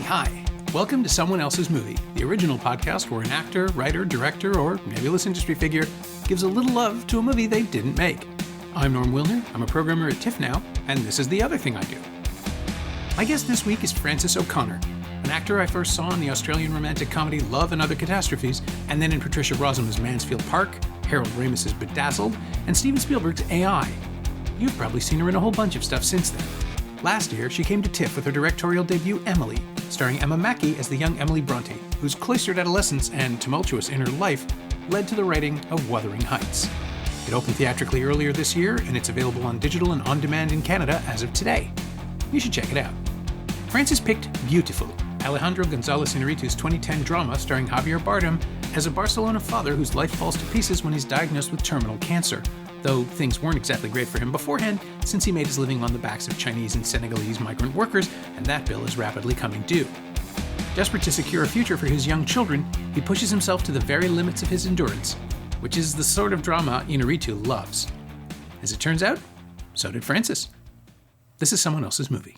Hi, welcome to Someone Else's Movie, the original podcast where an actor, writer, director, or nebulous industry figure gives a little love to a movie they didn't make. I'm Norm Wilner, I'm a programmer at TIFF now, and this is the other thing I do. My guest this week is Frances O'Connor, an actor I first saw in the Australian romantic comedy Love and Other Catastrophes, and then in Patricia Rozema's Mansfield Park, Harold Ramis's Bedazzled, and Steven Spielberg's AI. You've probably seen her in a whole bunch of stuff since then. Last year, she came to TIFF with her directorial debut, Emily, starring Emma Mackey as the young Emily Bronte, whose cloistered adolescence and tumultuous inner life led to the writing of Wuthering Heights. It opened theatrically earlier this year, and it's available on digital and on demand in Canada as of today. You should check it out. Frances picked Biutiful, Alejandro González Iñárritu's 2010 drama starring Javier Bardem as a Barcelona father whose life falls to pieces when he's diagnosed with terminal cancer, though things weren't exactly great for him beforehand since he made his living on the backs of Chinese and Senegalese migrant workers, and that bill is rapidly coming due. Desperate to secure a future for his young children, he pushes himself to the very limits of his endurance, which is the sort of drama Iñárritu loves. As it turns out, so did Frances. This is Someone Else's Movie.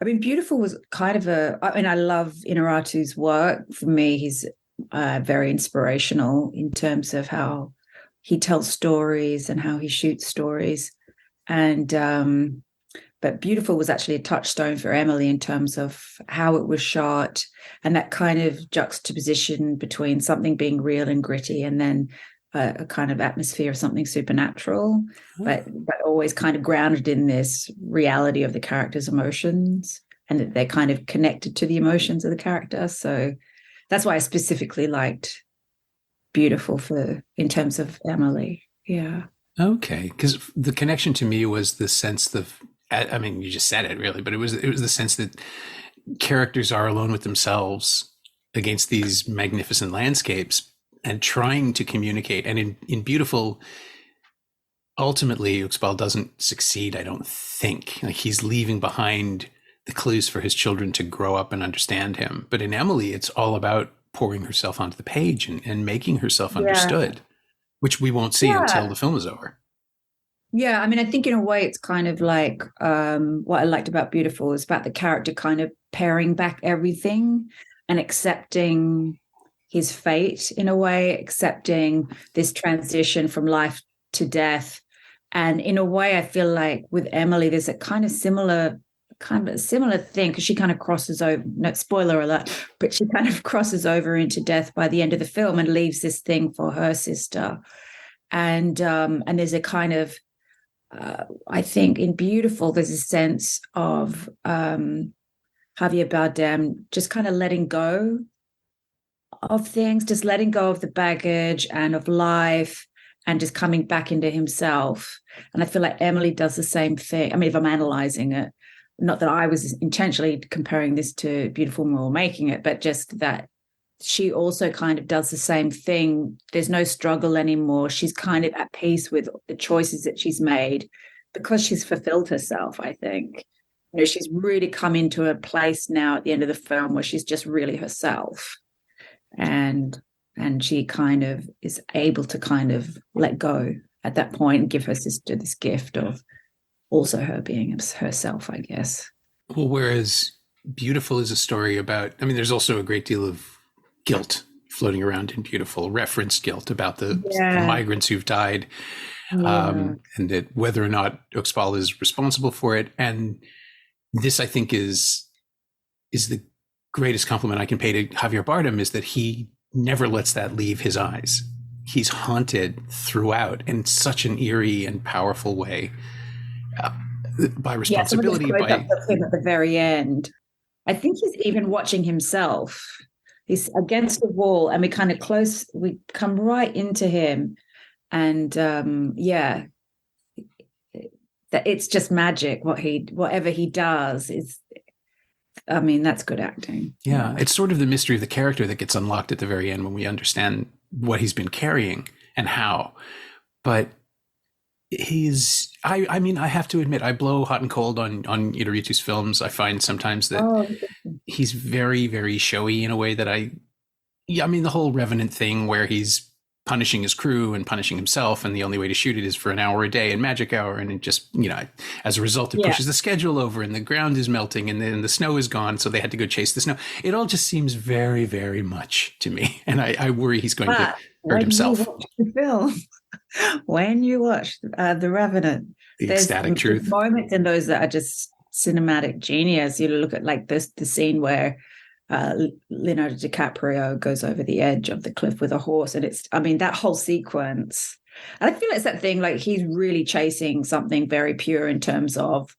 I mean, Biutiful was kind of I love Iñárritu's work. For me, he's very inspirational in terms of how he tells stories and how he shoots stories. And but Biutiful was actually a touchstone for Emily in terms of how it was shot and that kind of juxtaposition between something being real and gritty and then a kind of atmosphere of something supernatural, but always kind of grounded in this reality of the character's emotions and that they're kind of connected to the emotions of the character. So that's why I specifically liked Biutiful in terms of Emily. Yeah. Okay, because the connection to me was the sense of, I mean, you just said it really, but it was the sense that characters are alone with themselves against these magnificent landscapes and trying to communicate. And in Biutiful, ultimately, Uxbal doesn't succeed, I don't think. Like, he's leaving behind the clues for his children to grow up and understand him. But in Emily, it's all about pouring herself onto the page and making herself understood, which we won't see until the film is over. Yeah, I mean, I think in a way it's kind of like what I liked about Biutiful is about the character kind of paring back everything and accepting his fate in a way, accepting this transition from life to death. And in a way, I feel like with Emily, there's a kind of similar thing because she kind of crosses over, no spoiler alert, but she kind of crosses over into death by the end of the film and leaves this thing for her sister. And there's a kind of, I think in Biutiful, there's a sense of Javier Bardem just kind of letting go of things, just letting go of the baggage and of life and just coming back into himself. And I feel like Emily does the same thing. I mean, if I'm analyzing it, not that I was intentionally comparing this to Biutiful when we were making it, but just that she also kind of does the same thing. There's no struggle anymore. She's kind of at peace with the choices that she's made because she's fulfilled herself, I think. You know, she's really come into a place now at the end of the film where she's just really herself. And she kind of is able to kind of let go at that point and give her sister this gift of also her being herself, I guess. Well, whereas Biutiful is a story about, I mean, there's also a great deal of guilt floating around in Biutiful, referenced guilt about the migrants who've died, and that whether or not Uxbal is responsible for it. And this, I think, is the greatest compliment I can pay to Javier Bardem, is that he never lets that leave his eyes. He's haunted throughout in such an eerie and powerful way by responsibility. By him at the very end, I think he's even watching himself. He's against the wall, and we come right into him, and that it's just magic. Whatever he does is. I mean, that's good acting. Yeah, it's sort of the mystery of the character that gets unlocked at the very end when we understand what he's been carrying and how. But I mean, I have to admit, I blow hot and cold on Iñárritu's films. I find sometimes that he's very, very showy in a way that I mean, the whole Revenant thing where he's punishing his crew and punishing himself, and the only way to shoot it is for an hour a day in magic hour, and it just, as a result, it pushes the schedule over, and the ground is melting, and then the snow is gone, so they had to go chase the snow. It all just seems very, very much to me, and I worry he's going to hurt himself. When you watch The Revenant, the ecstatic truth, moments in those that are just cinematic genius. You look at like the scene where Leonardo DiCaprio goes over the edge of the cliff with a horse, and that whole sequence, and I feel it's that thing, like he's really chasing something very pure in terms of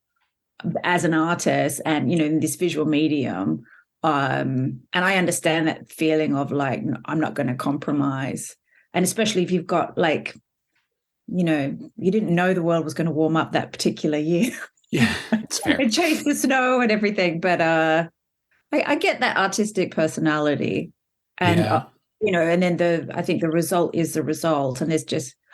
as an artist and in this visual medium, and I understand that feeling of like, I'm not going to compromise, and especially if you've got like, you didn't know the world was going to warm up that particular year. Yeah, it's fair. And chase the snow and everything, but I get that artistic personality, and and then I think the result is the result, and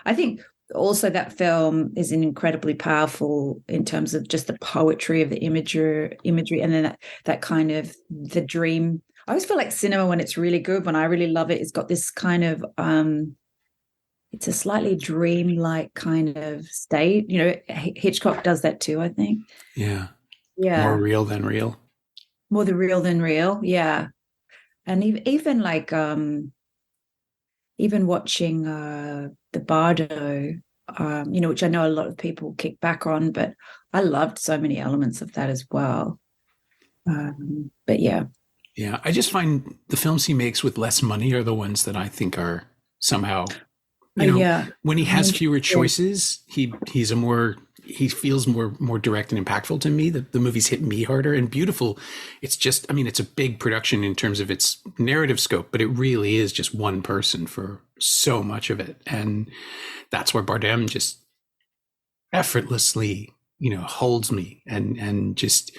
I think also that film is incredibly powerful in terms of just the poetry of the imagery, and then that kind of the dream. I always feel like cinema, when it's really good, when I really love it, it's got this kind of it's a slightly dreamlike kind of state. Hitchcock does that too, I think. Yeah. More real than real. More the real than real, yeah. And even like even watching the Bardo, which I know a lot of people kick back on, but I loved so many elements of that as well. But yeah. Yeah, I just find the films he makes with less money are the ones that I think are somehow, when he has fewer choices, he feels more direct and impactful to me. The movies hit me harder. And Biutiful, it's just, it's a big production in terms of its narrative scope, but it really is just one person for so much of it. And that's where Bardem just effortlessly, holds me and just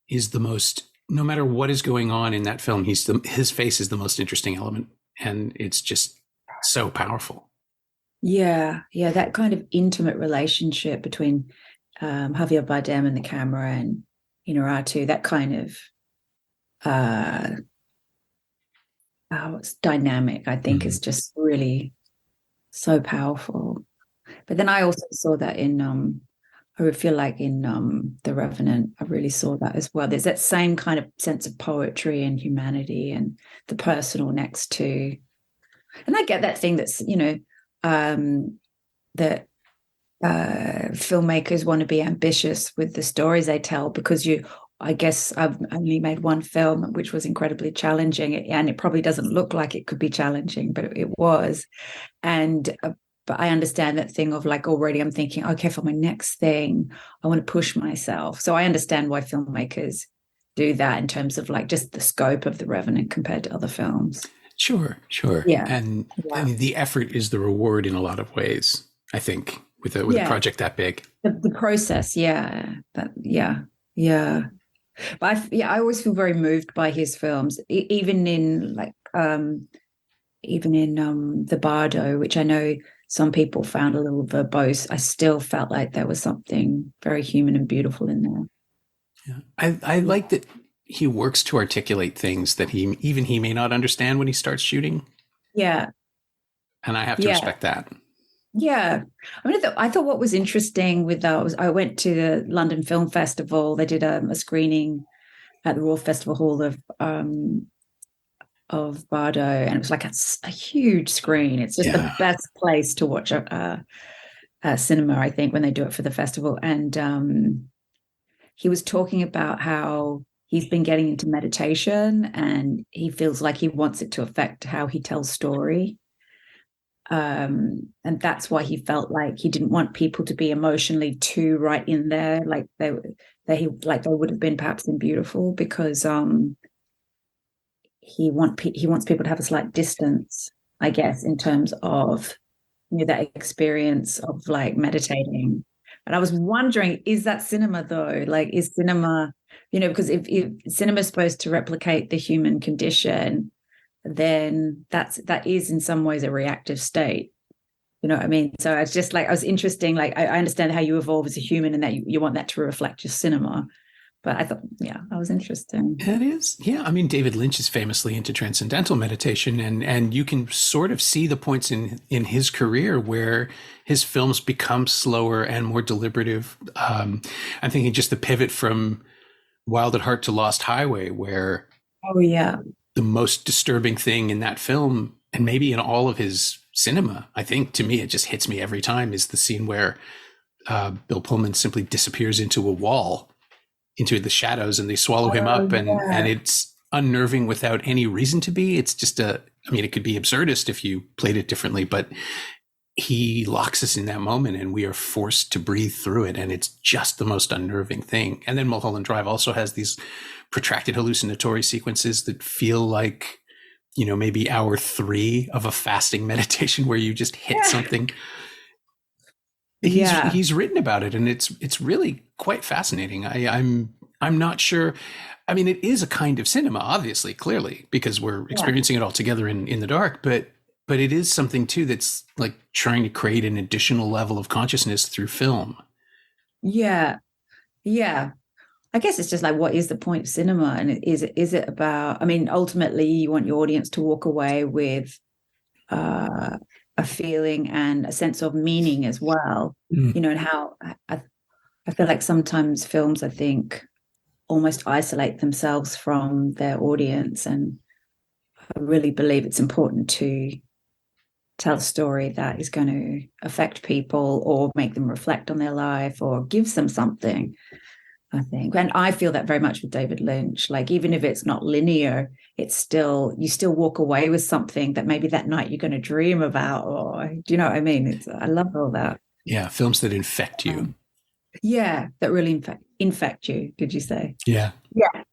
is the most, no matter what is going on in that film, his face is the most interesting element. And it's just so powerful. Yeah, that kind of intimate relationship between Javier Bardem and the camera and Iñárritu, that kind of it's dynamic, I think, is just really so powerful. But then I also saw that in I would feel like in The Revenant, I really saw that as well. There's that same kind of sense of poetry and humanity and the personal next to, and I get that thing that's that filmmakers want to be ambitious with the stories they tell, because I guess I've only made one film, which was incredibly challenging, and it probably doesn't look like it could be challenging, but it was. And but I understand that thing of like, already I'm thinking, okay, for my next thing, I want to push myself. So I understand why filmmakers do that in terms of like just the scope of The Revenant compared to other films. Sure. Yeah. And the effort is the reward in a lot of ways, I think, with a project that big. The process, yeah. But I always feel very moved by his films, even in The Bardo, which I know some people found a little verbose. I still felt like there was something very human and beautiful in there. Yeah. I like that he works to articulate things that he may not understand when he starts shooting. Yeah. And I have to respect that. Yeah. I thought what was interesting with that was I went to the London Film Festival. They did a screening at the Royal Festival Hall of Bardo, and it was like a huge screen. It's just the best place to watch a cinema, I think, when they do it for the festival. And he was talking about how he's been getting into meditation, and he feels like he wants it to affect how he tells story. And that's why he felt like he didn't want people to be emotionally too right in there, like they would have been perhaps in Biutiful, because he wants people to have a slight distance, I guess, in terms of that experience of like meditating. And I was wondering, is that cinema though? Like, is cinema, because if cinema is supposed to replicate the human condition, then that is in some ways a reactive state. You know what I mean? So it's just like, I was interesting. Like, I understand how you evolve as a human and that you want that to reflect your cinema. But I thought, yeah, that was interesting. It is. Yeah. I mean, David Lynch is famously into transcendental meditation, and you can sort of see the points in his career where his films become slower and more deliberative. I'm thinking just the pivot from Wild at Heart to Lost Highway, where Oh yeah. the most disturbing thing in that film, and maybe in all of his cinema, I think to me, it just hits me every time, is the scene where Bill Pullman simply disappears into a wall, into the shadows, and they swallow him up, and it's unnerving without any reason to be. It's just I mean, it could be absurdist if you played it differently, but he locks us in that moment and we are forced to breathe through it. And it's just the most unnerving thing. And then Mulholland Drive also has these protracted hallucinatory sequences that feel like, you know, maybe hour 3 of a fasting meditation where you just hit something. He's written about it, and it's really quite fascinating. I'm not sure. I mean, it is a kind of cinema, obviously, clearly, because we're experiencing it all together in the dark. But it is something too that's like trying to create an additional level of consciousness through film. Yeah, yeah. I guess it's just like, what is the point of cinema? And is it about? I mean, ultimately, you want your audience to walk away with a feeling and a sense of meaning as well. You know, and how I feel like sometimes films, I think, almost isolate themselves from their audience, and I really believe it's important to tell a story that is going to affect people or make them reflect on their life or gives them something, I think. And I feel that very much with David Lynch. Like, even if it's not linear, it's still, you still walk away with something that maybe that night you're going to dream about, or do you know what I mean? I love all that. Yeah, films that infect you. That really infect you, did you say? Yeah,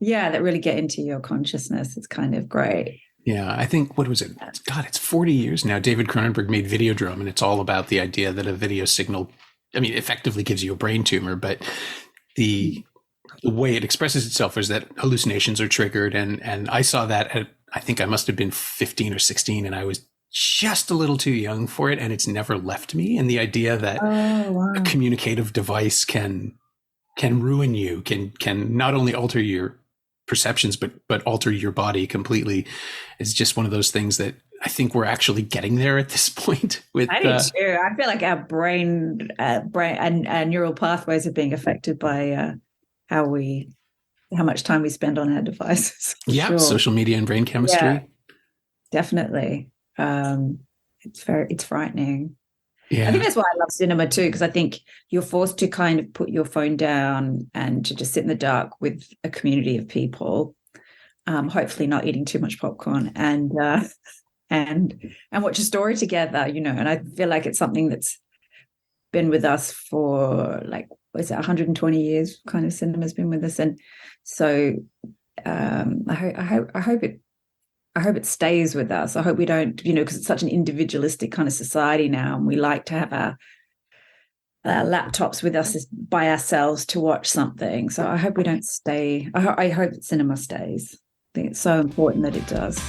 that really get into your consciousness. It's kind of great. Yeah, I think, what was it? God, it's 40 years now. David Cronenberg made Videodrome, and it's all about the idea that a video signal, I mean, effectively gives you a brain tumor, but the way it expresses itself is that hallucinations are triggered. And I saw that at, I think I must have been 15 or 16, and I was just a little too young for it, and it's never left me. And the idea that a communicative device can ruin you, can not only alter your perceptions, but alter your body completely, is just one of those things that I think we're actually getting there at this point. I do too. I feel like our brain and neural pathways are being affected by how much time we spend on our devices. Yeah, social media and brain chemistry. Yeah, definitely. It's frightening. Yeah. I think that's why I love cinema too, because I think you're forced to kind of put your phone down and to just sit in the dark with a community of people, hopefully not eating too much popcorn, and watch a story together, you know. And I feel like it's something that's been with us for, like, what is it, 120 years? Kind of cinema's been with us, and so I hope it stays with us. I hope we don't, you know, because it's such an individualistic kind of society now, and we like to have our laptops with us by ourselves to watch something. So I hope we don't stay. I hope that cinema stays. I think it's so important that it does.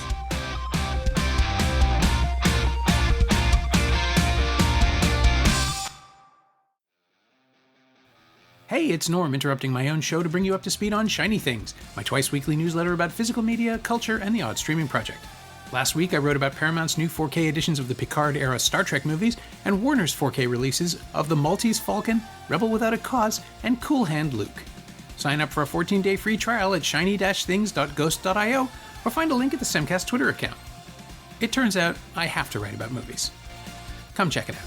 Hey, it's Norm, interrupting my own show to bring you up to speed on Shiny Things, my twice-weekly newsletter about physical media, culture, and the odd streaming project. Last week, I wrote about Paramount's new 4K editions of the Picard-era Star Trek movies and Warner's 4K releases of The Maltese Falcon, Rebel Without a Cause, and Cool Hand Luke. Sign up for a 14-day free trial at shiny-things.ghost.io or find a link at the Semcast Twitter account. It turns out I have to write about movies. Come check it out.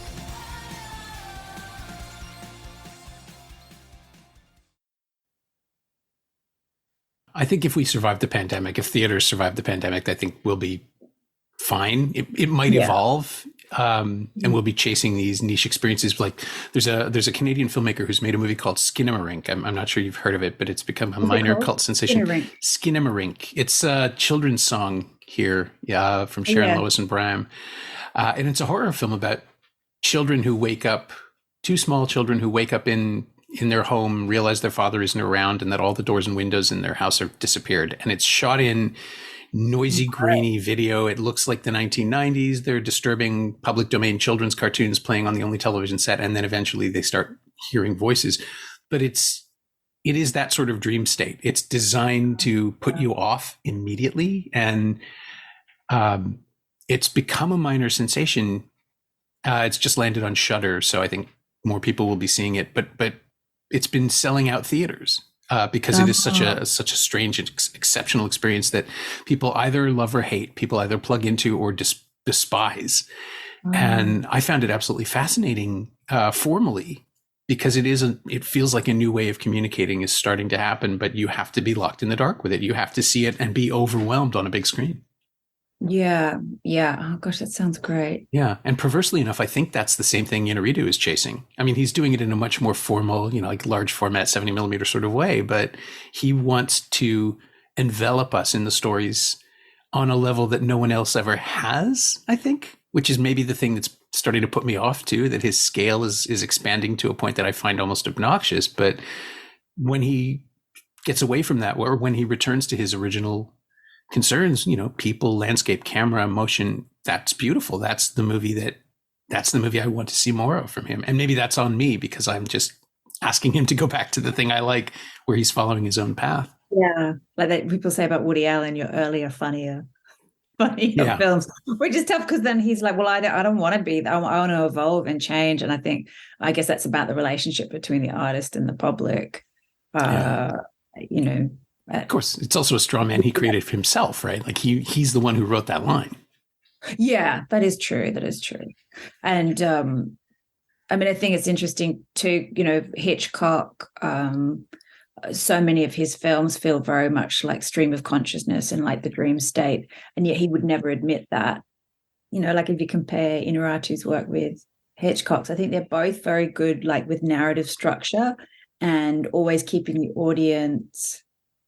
I think if we survive the pandemic, if theaters survive the pandemic, I think we'll be fine. It might evolve, and we'll be chasing these niche experiences. Like there's a Canadian filmmaker who's made a movie called Skinamarink. I'm not sure you've heard of it, but it's become a minor cult sensation. Skinamarink. It's a children's song here, from Sharon Lois and Bram, and it's a horror film about children who wake up, two small children who wake up in their home, realize their father isn't around, and that all the doors and windows in their house have disappeared. And it's shot in noisy, grainy video. It looks like the 1990s. They're disturbing public domain children's cartoons playing on the only television set. And then eventually they start hearing voices. But it's it is that sort of dream state. It's designed to put you off immediately, and it's become a minor sensation. It's just landed on Shudder, so I think more people will be seeing it. But it's been selling out theaters because it is such a strange and exceptional experience that people either love or hate. People either plug into or despise. And I found it absolutely fascinating formally, because it feels like a new way of communicating is starting to happen, but you have to be locked in the dark with it. You have to see it and be overwhelmed on a big screen. Yeah. Oh gosh, that sounds great. Yeah. And perversely enough, I think that's the same thing Iñárritu is chasing. I mean, he's doing it in a much more formal, like large format, 70 millimeter sort of way, but he wants to envelop us in the stories on a level that no one else ever has, I think, which is maybe the thing that's starting to put me off too, that his scale is expanding to a point that I find almost obnoxious. But when he gets away from that, or when he returns to his original concerns, people, landscape, camera, motion, that's beautiful. That's the movie I want to see more of from him. And maybe that's on me, because I'm just asking him to go back to the thing I like, where he's following his own path. Yeah. Like that people say about Woody Allen, your earlier, funnier films, which is tough, because then he's like, well, I don't want to be, I want to evolve and change. And I guess that's about the relationship between the artist and the public. Of course, it's also a straw man he created for himself, right? Like he's the one who wrote that line. Yeah, that is true. And I think it's interesting too, Hitchcock, so many of his films feel very much like stream of consciousness and like the dream state, and yet he would never admit that. Like if you compare Iñárritu's work with Hitchcock's, I think they're both very good, like with narrative structure and always keeping the audience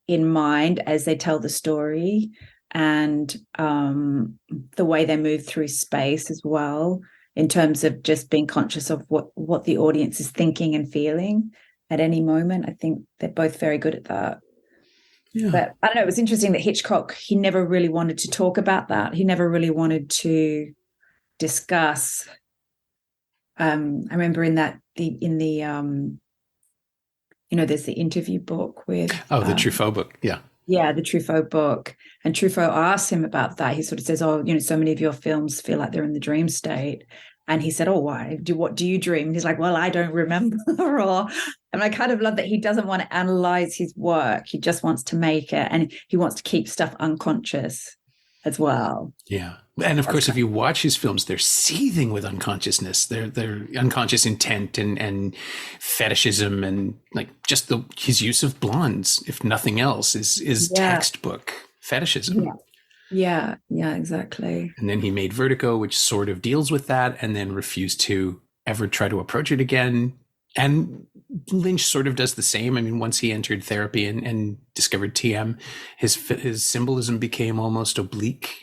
in mind as they tell the story, and the way they move through space as well, in terms of just being conscious of what the audience is thinking and feeling at any moment. I think they're both very good at that. Yeah. But I don't know, it was interesting that Hitchcock, he never really wanted to talk about that. He never really wanted to discuss. I remember there's the interview book with the Truffaut book. Yeah, the Truffaut book. And Truffaut asked him about that. He sort of says, so many of your films feel like they're in the dream state. And he said, why? What do you dream? And he's like, well, I don't remember. And I kind of love that he doesn't want to analyze his work. He just wants to make it. And he wants to keep stuff unconscious as well. Yeah. And of course, if you watch his films, they're seething with unconsciousness. They're unconscious intent and fetishism, and like just his use of blondes, if nothing else, is textbook fetishism. Yeah, exactly. And then he made Vertigo, which sort of deals with that, and then refused to ever try to approach it again. And Lynch sort of does the same. I mean, once he entered therapy and discovered TM, his symbolism became almost oblique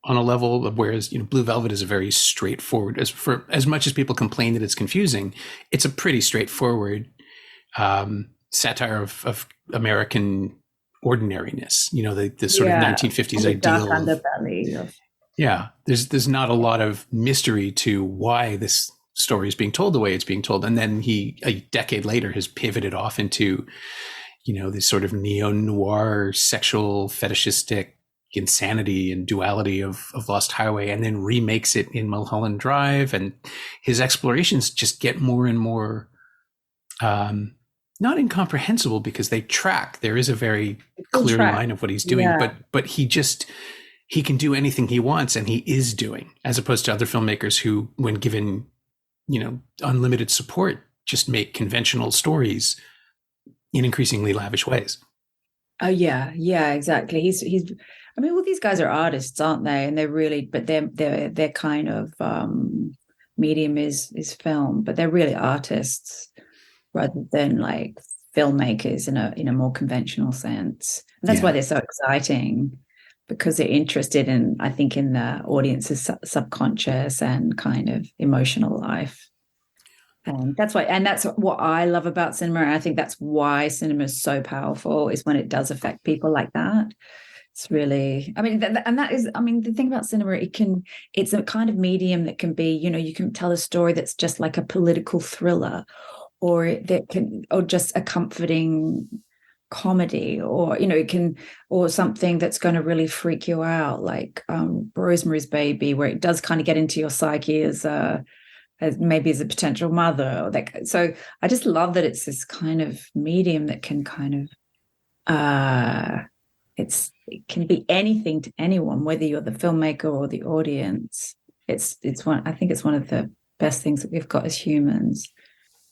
on a level, whereas Blue Velvet is a very straightforward, as much as people complain that it's confusing, it's a pretty straightforward satire of American ordinariness, the sort of 1950s ideal. Dark underbelly. Yeah, there's not a lot of mystery to why this story is being told the way it's being told. And then he, a decade later, has pivoted off into, this sort of neo-noir sexual fetishistic insanity and duality of Lost Highway, and then remakes it in Mulholland Drive. And his explorations just get more and more not incomprehensible, because they track. There is a very clear line of what he's doing, but he can do anything he wants, and he is doing, as opposed to other filmmakers who, when given unlimited support, just make conventional stories in increasingly lavish ways. Oh yeah, exactly. He's. I mean, well, these guys are artists, aren't they? And they're really, but their kind of medium is film, but they're really artists rather than like filmmakers in a more conventional sense. And that's why they're so exciting, because they're interested in, I think, in the audience's subconscious and kind of emotional life. And that's what I love about cinema. And I think that's why cinema is so powerful, is when it does affect people like that. It's really, the thing about cinema, it's a kind of medium that can be, you can tell a story that's just like a political thriller, or that can, or just a comforting comedy, or it can, or something that's going to really freak you out, like Rosemary's Baby, where it does kind of get into your psyche as maybe as a potential mother, or that. So I just love that it's this kind of medium that can kind of it can be anything to anyone, whether you're the filmmaker or the audience. It's one, I think it's one of the best things that we've got as humans,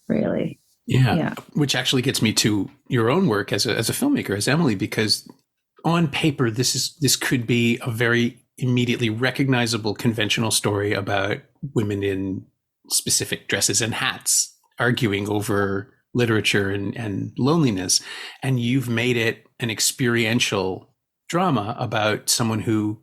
really. Yeah. Which actually gets me to your own work as a filmmaker, as Emily, because on paper, this could be a very immediately recognizable conventional story about women in specific dresses and hats arguing over literature and loneliness. And you've made it an experiential drama about someone who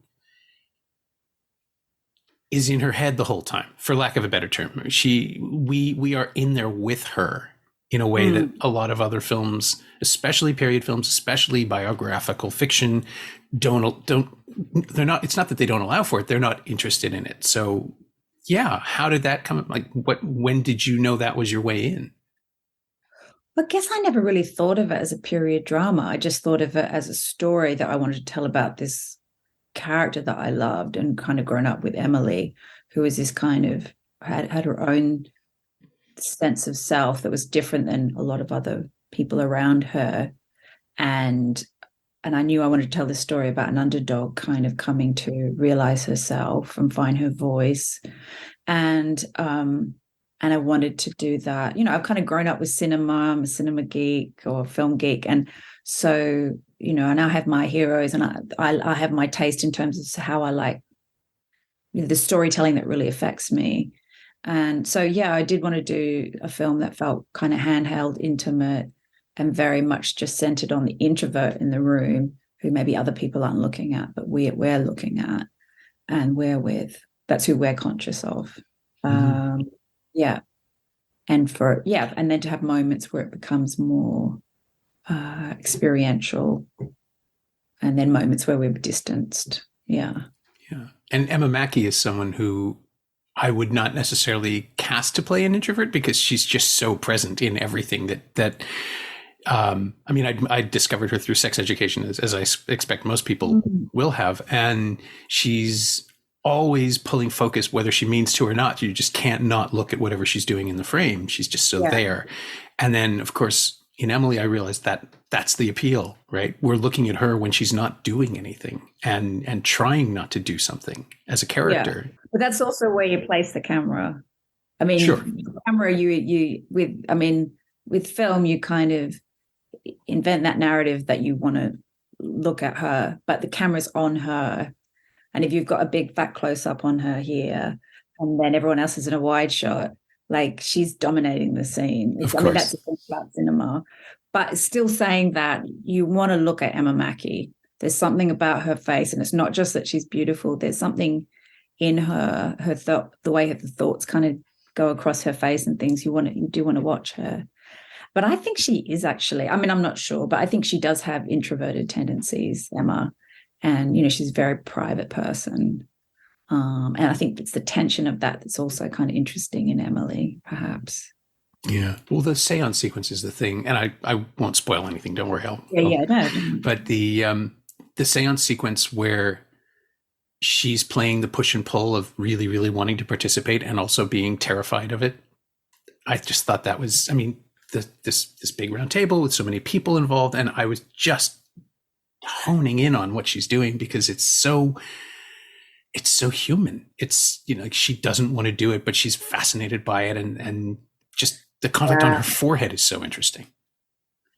is in her head the whole time, for lack of a better term. We are in there with her in a way that a lot of other films, especially period films, especially biographical fiction, they're not, it's not that they don't allow for it, they're not interested in it. So yeah, how did that come? Like, when did you know that was your way in? I guess I never really thought of it as a period drama. I just thought of it as a story that I wanted to tell about this character that I loved, and kind of grown up with Emily, who was this kind of had her own sense of self that was different than a lot of other people around her. And I knew I wanted to tell this story about an underdog kind of coming to realize herself and find her voice. And I wanted to do that. I've kind of grown up with cinema. I'm a cinema geek or film geek. And so, and I have my heroes, and I have my taste in terms of how I like the storytelling that really affects me. And so, yeah, I did want to do a film that felt kind of handheld, intimate, and very much just centered on the introvert in the room, who maybe other people aren't looking at, but we're looking at, and we're with. That's who we're conscious of. Yeah. And and then to have moments where it becomes more experiential, and then moments where we're distanced. Yeah. And Emma Mackey is someone who I would not necessarily cast to play an introvert, because she's just so present in everything that I discovered her through Sex Education, as I expect most people will have. And she's always pulling focus, whether she means to or not. You just can't not look at whatever she's doing in the frame. She's just so there. And then, of course, in Emily, I realized that that's the appeal, right? We're looking at her when she's not doing anything and trying not to do something as a character. Yeah. But that's also where you place the camera. I mean, sure. The camera, with film, you kind of invent that narrative that you want to look at her, but the camera's on her. And if you've got a big fat close up on her here, and then everyone else is in a wide shot, like, she's dominating the scene. Of course. That's the thing about cinema. But still saying that, you want to look at Emma Mackey. There's something about her face, and it's not just that she's beautiful. There's something in her the way the thoughts kind of go across her face and things. You do want to watch her. But I think she is actually, I'm not sure, but I think she does have introverted tendencies, Emma. And, she's a very private person. And I think it's the tension of that that's also kind of interesting in Emily, perhaps. Yeah. Well, the seance sequence is the thing. And I won't spoil anything. Don't worry. No. But the seance sequence where she's playing the push and pull of really, really wanting to participate and also being terrified of it. I just thought that was, this big round table with so many people involved. And I was just honing in on what she's doing, because it's so human. It's, she doesn't want to do it, but she's fascinated by it. And just the conflict on her forehead is so interesting.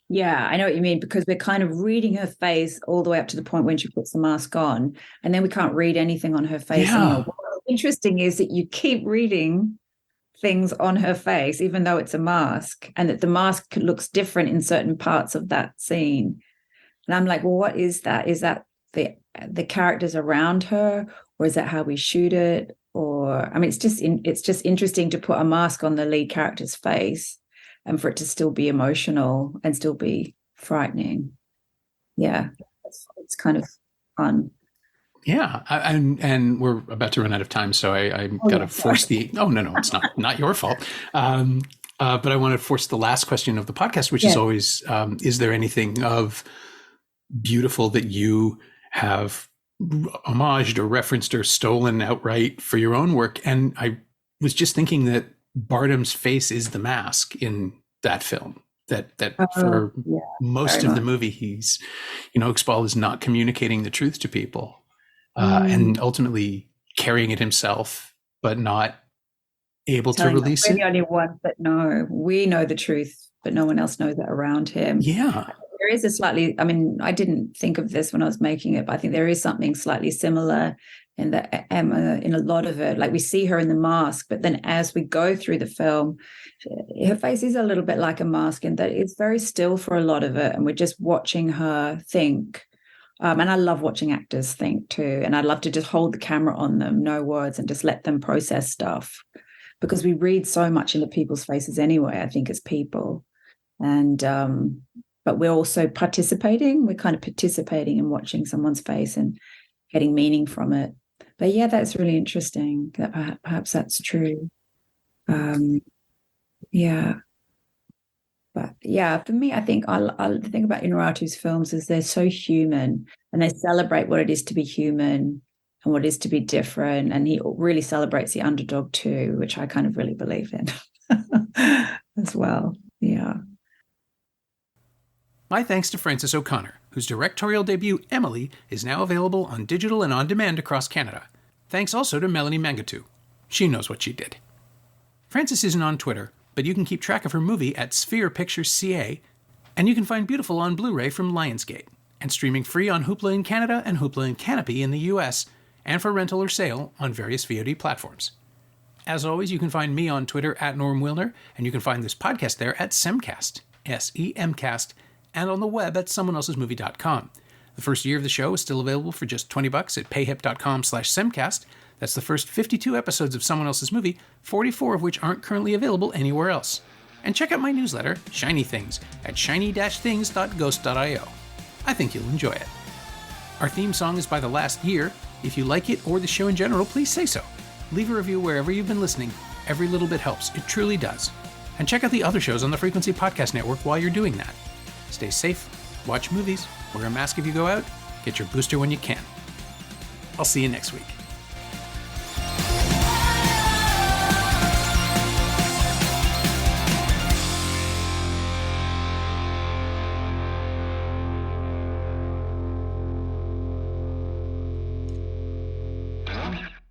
Yeah, I know what you mean, because we're kind of reading her face all the way up to the point when she puts the mask on, and then we can't read anything on her face anymore. What's interesting is that you keep reading things on her face, even though it's a mask, and that the mask looks different in certain parts of that scene. And I'm like, well, what is that? Is that the characters around her, or is that how we shoot it? Or, it's just interesting to put a mask on the lead character's face, and for it to still be emotional and still be frightening. Yeah, it's kind of fun. Yeah, and we're about to run out of time, so I got to force the. Oh no, it's not your fault. But I want to force the last question of the podcast, which is always, is there anything of Biutiful that you have homaged or referenced or stolen outright for your own work? And I was just thinking that Bardem's face is the mask in that film. That for most of the movie, he's, Iqbal is not communicating the truth to people, and ultimately carrying it himself, but not able to release it. We're the only ones that know. We know the truth, but no one else knows that around him. Yeah. There is a slightly, I didn't think of this when I was making it, but I think there is something slightly similar in that Emma, in a lot of it, like we see her in the mask, but then as we go through the film, her face is a little bit like a mask in that it's very still for a lot of it. And we're just watching her think. And I love watching actors think too. And I love to just hold the camera on them, no words, and just let them process stuff. Because we read so much into people's faces anyway, I think, as people. And but we're also participating. We're kind of participating in watching someone's face and getting meaning from it. But yeah, that's really interesting. That perhaps that's true. Yeah. But yeah, for me, I think the thing about Iñárritu's films is they're so human, and they celebrate what it is to be human and what it is to be different. And he really celebrates the underdog too, which I kind of really believe in as well. Yeah. My thanks to Frances O'Connor, whose directorial debut, Emily, is now available on digital and on demand across Canada. Thanks also to Melanie Mangatu. She knows what she did. Frances isn't on Twitter, but you can keep track of her movie at Sphere Pictures CA, and you can find Biutiful on Blu-ray from Lionsgate, and streaming free on Hoopla in Canada and Hoopla and Canopy in the US, and for rental or sale on various VOD platforms. As always, you can find me on Twitter at Norm Wilner, and you can find this podcast there at Semcast, SEMcast, and on the web at someoneelsesmovie.com. The first year of the show is still available for just $20 at payhip.com/Semcast. That's the first 52 episodes of Someone Else's Movie, 44 of which aren't currently available anywhere else. And check out my newsletter, Shiny Things, at shiny-things.ghost.io. I think you'll enjoy it. Our theme song is by The Last Year. If you like it or the show in general, please say so. Leave a review wherever you've been listening. Every little bit helps. It truly does. And check out the other shows on the Frequency Podcast Network while you're doing that. Stay safe, watch movies, wear a mask if you go out, get your booster when you can. I'll see you next week.